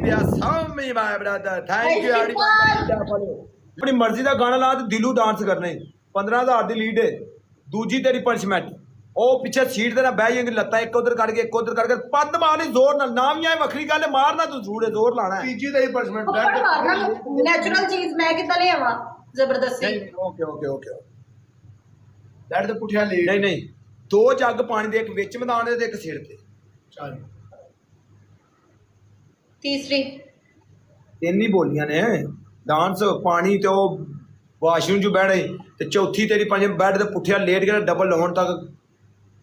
रुपया सौमी my brother thank you अपनी मर्जी का गाना ला तो दिलू डांस करने 15,000 की लीड है दूजी तेरी पंचमेंट ਉਹ ਪਿੱਛੇ ਸੀਟ ਤੇ ਨਾ ਬਹਿ ਜਾਏਗੀ ਲੱਤਾਂ ਇੱਕ ਉਧਰ ਕੱਢ ਕੇ ਇੱਕ ਉਧਰ ਕੱਢ ਕੇ ਪੱਦ ਮਾਰਨੀ ਜ਼ੋਰ ਨਾਲ ਨਾਮ ਹੀ ਆਏ ਵੱਖਰੀ ਗੱਲ ਹੈ ਮਾਰਨਾ ਤੂੰ ਜ਼ੂੜੇ ਜ਼ੋਰ ਲਾਣਾ ਹੈ ਤੀਜੀ ਦਾ ਹੀ ਪਰਸਮੈਂਟ ਨੈਚੁਰਲ ਚੀਜ਼ ਮੈਂ ਕਿੱਦਾਂ ਲੈ ਆਵਾਂ ਜ਼ਬਰਦਸਤੀ ਓਕੇ ਓਕੇ ਓਕੇ ਡੈਡ ਤੇ ਪੁੱਠਿਆ ਲੇ ਨਹੀਂ ਨਹੀਂ ਦੋ ਜੱਗ ਪਾਣੀ ਦੇ ਇੱਕ ਵਿੱਚ ਮੈਦਾਨ ਦੇ ਤੇ ਇੱਕ ਸਿਰ ਤੇ ਚੱਲ ਤੀਸਰੀ ਤਿੰਨ ਹੀ ਬੋਲੀਆਂ ਨੇ ਡਾਂਸ ਪਾਣੀ ਤੇ ਉਹ ਵਾਸ਼ਰੂਮ 'ਚ ਬਹਿਣੇ ਤੇ ਚੌਥੀ ਤੇਰੀ ਪੰਜ ਬੈੱਡ ਤੇ ਪੁੱਠਿਆ ਲੇਟ ਕੇ ਡਬਲ ਲਾਉਣ ਤੱਕ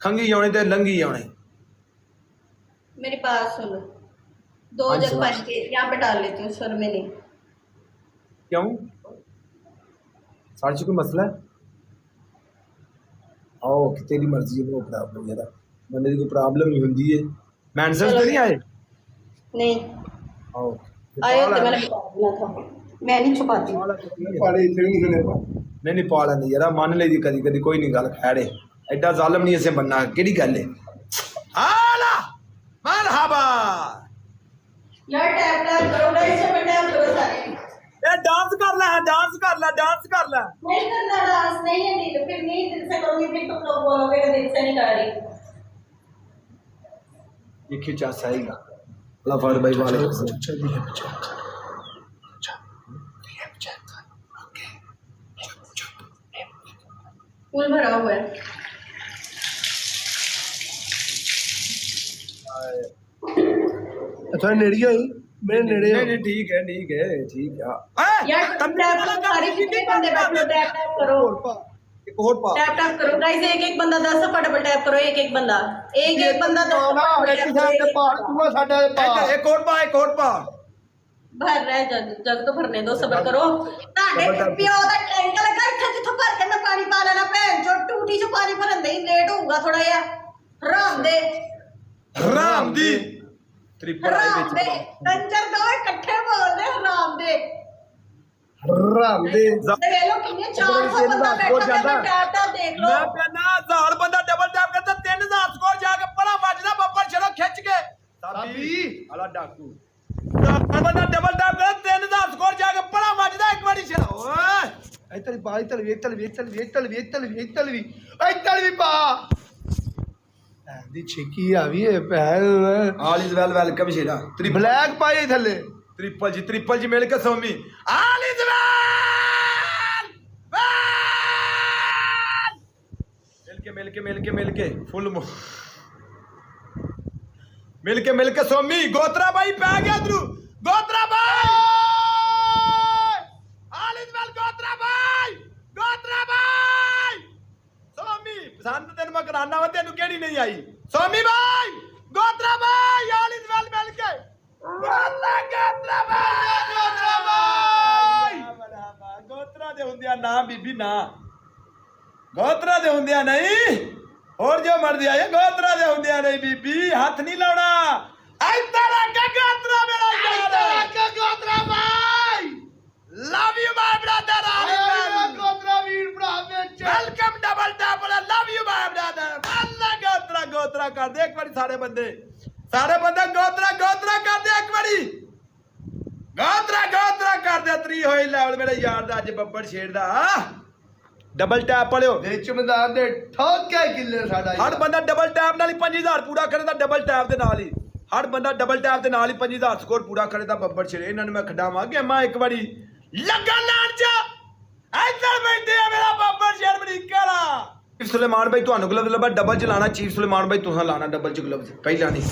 खंगी जाने ते लंगी जाने मेरी बात सुनो दो जग पानी के यहाँ पे डाल लेती हूँ सुर में नहीं क्यों साढ़े से कोई मसला है आओ कि तेरी मर्जी है वो प्रॉब्लम है बंदे की कोई प्रॉब्लम ही होती है मेंसेस तो नहीं आए नहीं आओ आए होते मैंने बता दिया था मैं नहीं छुपाती ਪਾੜੇ ਇੱਥੇ ਨਹੀਂ ਖਲੇ नहीं नहीं पाला नहीं यार मान ले जी कदी कदी कोई नहीं गल खैड़े एडा जालिम नहीं ऐसे बनना केड़ी गल है आला मरहबा यार टैप टैप करो ना इसे पे टैप करो सारे ए डांस कर ले डांस कर ले डांस कर ले नहीं करना डांस नहीं है दिल फिर नहीं दिल से करोगे फिर तुम लोग बोलोगे कि दिल से नहीं कर रही ये खिंचा सहीगा अल्लाह फर भाई वाले अच्छा भी है बच्चा फुल भरा हुआ है थोड़ा नेड़ी होई मेरे नेड़े नहीं नहीं ठीक है ठीक है ठीक है यार टैप टैप सारे कितने बंदे बैठे हो टैप टैप करो एक और पा टैप टैप करो गाइस एक एक बंदा 10 दफा डबल टैप करो एक एक बंदा 10 बंदा ਨਾ ਇੱਕ ਸਾਈਡ ਤੇ ਪਾ ਤੂੰ ਸਾਡਾ ਪਾ एक और पा भर रहा है जग तो भरने दो सबर करो ਤੁਹਾਡੇ ਪਿਓ ਦਾ ਟੈਂਕ ਲੱਗਾ ਇੱਥੇ ਜਿੱਥੋਂ ਭਰ ਕੇ ਮੈਂ ਪਾਣੀ ਪਾ ਲੈਣਾ ਭੈਣ ਜੋ ਟੂਟੀ 'ਚ ਪਾਣੀ ਭਰਨ ਦੇ ਲੇਟ ਹੋਊਗਾ ਥੋੜਾ ਜਿਹਾ ਹਰਾਮ ਦੇ ट्रिपल आई ਹਰਾਮ ਦੇ ਕੰਜਰ ਦੋ ਇਕੱਠੇ ਬੋਲਦੇ ਹਰਾਮ ਦੇ ਰਾਮ ਦੇ ਤੇ ਵੇ ਲੋ ਕਿੰਨੇ 400 ਬੰਦਾ ਬੈਠਾ ਤੇ ਟੈਪ ਟੈਪ ਦੇਖ ਲੋ मैं कहना 1000 बंदा डबल टैप करता 3000 स्कोर जाके बड़ा बजदा बब्बर चलो खिंच के साबी अला डाकू 1000 बंदा डबल टैप करता 3000 स्कोर जाके बड़ा बजदा एक बारी चलो ओए ਇੱਧਰ ਪਾ ਇੱਧਰ ਵੀ ਪਾ ਦੀ ਛੇਕੀ ਆ ਵੀ ਇਹ ਭੈਣ all is well welcome Shera black ਪਾਈ ਥੱਲੇ ट्रिपल जी मिल के सोमी ऑल इज वेल मिल के फुल मिल के सोमी गोत्रा भाई पै गया द्रू गोत्रा भाई ऑल इज वेल गोत्रा भाई सोमी पसंद तेन मैं कराना वा तेन केड़ी नहीं आई सोमी भाई गोत्रा भाई ऑल इज वेल मिल के गोत्रा दे हुंदिया ना बीबी ना गोत्रा दे हुंदिया नहीं और जो मर्जी आए गोत्रा दे हुंदिया नहीं बीबी हाथ नहीं लाना इधर आके गोत्रा मेरा गोत्रा भाई love you my brother Gotra ਵੀਰ ਭਰਾ ਵਿੱਚ welcome double double love you my brother अल्लाह गोत्रा कर दे एक बार सारे बंदे गोत्रा कर दे एक बारी गोत्रा कर दे त्री होई लेवल मेरे यार दा अज बब्बर शेर दा डबल टैप पड़ियो ਵਿੱਚ ਮੈਦਾਨ ਦੇ ਠੋਕੇ ਕਿੱਲੇ ਸਾਡਾ हर बंदा डबल टैप नाल ही 5000 पूरा करे दा डबल टैप दे नाल ही हर बंदा डबल टैप दे नाल ही 5000 स्कोर पूरा करे दा बब्बर शेर इन्हां नु मैं खडावां कि मैं एक बारी लगा लाण च इधर बैठे है मेरा बब्बर शेर अमरीका दा चीफ सुलेमान भाई ਤੁਹਾਨੂੰ ਗਲਵਜ਼ ਲੱਭਾ ਡਬਲ ਚ ਲਾਣਾ ਚੀਫ ਸੁਲੇਮਾਨ ਭਾਈ ਤੁਸੀਂ ਲਾਣਾ ਡਬਲ ਚ ਗਲਵਜ਼ ਪਹਿਲਾਂ ਨਹੀਂ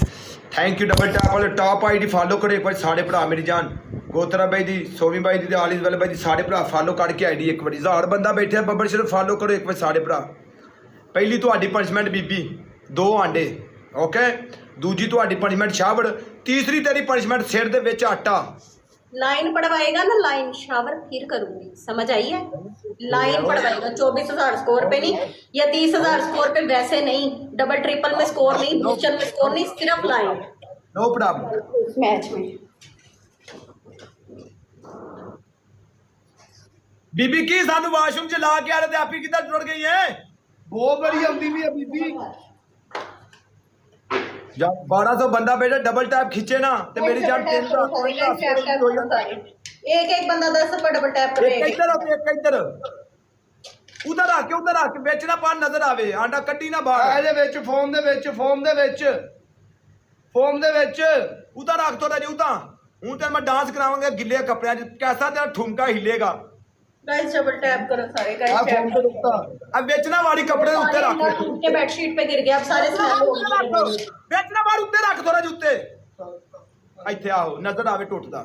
ਥੈਂਕ ਯੂ ਡਬਲ ਟੈਪ ਵਾਲੇ ਟਾਪ ਆਈਡੀ ਫਾਲੋ ਕਰੋ ਇੱਕ ਵਾਰ ਸਾਡੇ ਭਰਾ ਮੇਰੀ ਜਾਨ ਗੋਤਰਾ ਭਾਈ ਦੀ ਸੋਮੀ ਭਾਈ ਦੀ ਤੇ ਆਲਿਸ ਵਾਲੇ ਭਾਈ ਦੀ ਸਾਡੇ ਭਰਾ ਫਾਲੋ ਕਰਕੇ ਆਈਡੀ ਇੱਕ ਵਾਰੀ 1000 ਬੰਦਾ ਬੈਠਿਆ ਬੱਬਰ ਸ਼ੇਰ ਫਾਲੋ ਕਰੋ ਇੱਕ ਵਾਰ ਸਾਡੇ ਭਰਾ ਪਹਿਲੀ ਤੁਹਾਡੀ ਪਨਿਸ਼ਮੈਂਟ ਬੀਬੀ 2 ਆਂਡੇ ਓਕੇ ਦੂਜੀ ਤੁਹਾਡੀ ਪਨਿਸ਼ਮੈਂਟ ਸ਼ਾਵੜ ਤੀਸਰੀ ਤੇਰੀ ਪਨਿਸ਼ਮੈਂਟ ਸਿਰ ਦੇ ਵਿੱਚ ਆਟਾ लाइन पढ़वाएगा ना लाइन शावर फिर करूंगी समझ आई है लाइन पढ़वाएगा 24,000 स्कोर पे नहीं या 30,000 स्कोर पे वैसे नहीं डबल ट्रिपल में स्कोर नहीं मिशन में स्कोर नहीं सिर्फ लाइन नो प्रॉब्लम इस मैच में बीबी की सानू वाशरूम च ला के आ रहे थे आप ही किधर जुड़ गई है ਬਹੁਤ ਬੜੀ ਆਉਂਦੀ ਵੀ ਆ ਬੀਬੀ ਜਦ 1200 ਬੰਦਾ ਬੈਠਾ ਡਬਲ ਟੈਪ ਖਿੱਚੇ ਨਾ ਤੇ ਮੇਰੀ ਜਾਨ टैप करो सारे गाइस टैप टैप करो सारे एक एक बंदा 10 रुपए डबल टैप करे ਇੱਕ ਇੱਧਰ ਹੋ ਇੱਕ ਇੱਧਰ ਉਧਰ ਆ ਕੇ ਵਿੱਚ ਨਾ ਪਾ ਨਜ਼ਰ ਆਵੇ ਆਂਡਾ ਕੱਢੀ ਨਾ ਬਾਹਰ ਇਹਦੇ ਵਿੱਚ ਫੋਮ ਦੇ ਵਿੱਚ ਉਧਰ ਰੱਖ ਤੋੜਾ ਜੀ ਉਤਾਂ ਹੁਣ ਤੇ ਮੈਂ ਡਾਂਸ ਕਰਾਵਾਂਗਾ ਗਿੱਲੇ ਕੱਪੜਿਆਂ 'ਚ ਕੈਸਾ ਤੇਰਾ ਠੁਮਕਾ ਹਿੱਲੇਗਾ गाइस डबल टैप करो सारे ਆ गाइस ਫੋਮ टैप ਦੇ ਉੱਤੇ ਆ ਵਿੱਚ ਨਾ ਵਾਲੀ ਕੱਪੜੇ ਦੇ ਉੱਤੇ ਰੱਖ के बेडशीट पे गिर गया अब सारे स्मेल हो गए ਵਿੱਚ ਨਾ ਵਾਲੀ ਉੱਤੇ ਰੱਖ ਤੋੜਾ ਜੀ ਉੱਤੇ ਇੱਥੇ ਆਓ ਨਜ਼ਰ ਆਵੇ ਟੁੱਟਦਾ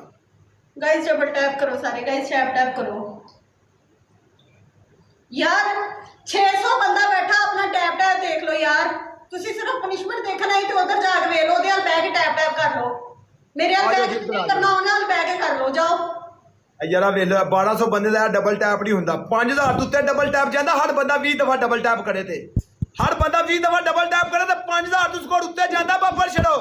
गाइस डबल टैप करो सारे गाइस टैप टैप करो यार 600 बंदा बैठा अपना टैप टैप देख लो यार ਤੁਸੀਂ ਸਿਰਫ ਪਨਿਸ਼ਮੈਂਟ ਦੇਖਣਾ ਹੀ ਤੇ ਉਧਰ ਜਾ ਕੇ ਵੇਖ ਲਓ ਉਹਦੇ ਨਾਲ ਬਹਿ ਕੇ ਟੈਪ ਟੈਪ ਕਰ ਲਓ ਮੇਰੇ ਨਾਲ ਬਹਿ ਕੇ ਨਹੀਂ ਕਰਨਾ ਉਹਨਾਂ ਨਾਲ ਬਹਿ ਕੇ ਕਰ ਲਓ ਜਾਓ ਯਾਰਾ ਵੇਖ ਲੈ 1200 ਬੰਦੇ ਦਾ ਡਬਲ ਟੈਪ ਨਹੀਂ ਹੁੰਦਾ 5000 ਤੋਂ ਉੱਤੇ ਡਬਲ ਟੈਪ ਜਾਂਦਾ ਹਰ ਬੰਦਾ 20 ਦਫਾ ਡਬਲ ਟੈਪ ਕਰੇ ਤੇ ਹਰ ਬੰਦਾ 20 ਦਫਾ ਡਬਲ ਟੈਪ ਕਰੇ ਤੇ 5000 ਤੋਂ ਸਕੋਰ ਉੱਤੇ ਜਾਂਦਾ ਬੱਬਰ ਛੜੋ